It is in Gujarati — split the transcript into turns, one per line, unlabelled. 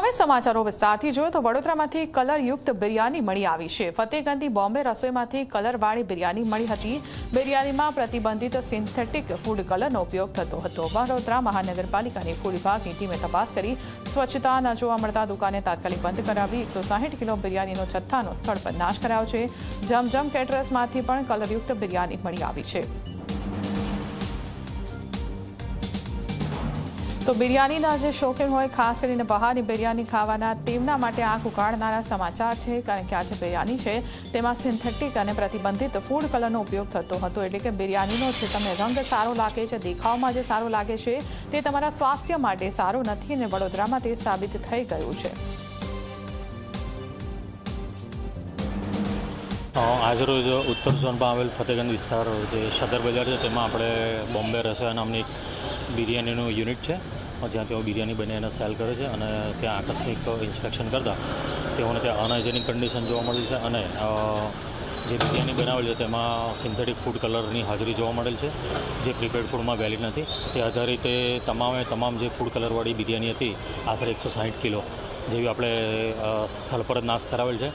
હવે સમાચારો વિસ્તારથી જોઈએ તો વડોદરામાંથી કલરયુક્ત બિરયાની મળી આવી છે। ફતેગંદી બોમ્બે રસોઈમાંથી કલરવાળી બિરયાની મળી હતી। બિરયાનીમાં પ્રતિબંધિત સિન્થેટિક ફૂડ કલરનો ઉપયોગ થતો હતો। વડોદરા મહાનગરપાલિકાની ફૂડ વિભાગની ટીમે તપાસ કરી સ્વચ્છતા ન જોવા મળતા દુકાને તાત્કાલિક બંધ કરાવી 160 કિલો બિરયાનીનો જથ્થાનો સ્થળ પર નાશ કરાયો છે। જમજમ કેટરર્સમાંથી પણ કલરયુક્ત બિરયાની મળી આવી છે। તો બિરયાનીના જે શોખીન હોય ખાસ કરીને બહારની બિરયાની ખાવાના તેમના માટે આંખ ઉઘાડનારા સમાચાર છે, કારણ કે આ જે બિરયાની છે તેમાં સિન્થેટિક અને પ્રતિબંધિત ફૂડ કલરનો ઉપયોગ થતો હતો। એટલે કે બિરયાનીનો જે તમને રંગ સારો લાગે છે, દેખાવમાં જે સારો લાગે છે, તે તમારા સ્વાસ્થ્ય માટે સારું નથી અને વડોદરામાં તે સાબિત થઈ ગયું છે।
આજરોજ ઉત્તર ઝોનમાં આવેલ ફતેગંજ વિસ્તાર જે સદર બજાર છે તેમાં આપણે બોમ્બે રસોઈ નામની એક બિરયાનીનું યુનિટ છે, જ્યાં તેઓ બિરયાની બની અને સેલ કરે છે અને ત્યાં આકસ્મિક ઇન્સ્પેક્શન કરતાં તેઓને ત્યાં અનહાઇજેનિક કન્ડિશન જોવા મળેલ છે અને જે બિરયાની બનાવેલ છે તેમાં સિન્થેટિક ફૂડ કલરની હાજરી જોવા મળેલ છે, જે પ્રીપેડ ફૂડમાં વેલિડ નથી। તે આધારિત તમામ જે ફૂડ કલરવાળી બિરયાની હતી આશરે 160 કિલો જેવી આપણે સ્થળ પર જ નાશ કરાવેલ છે।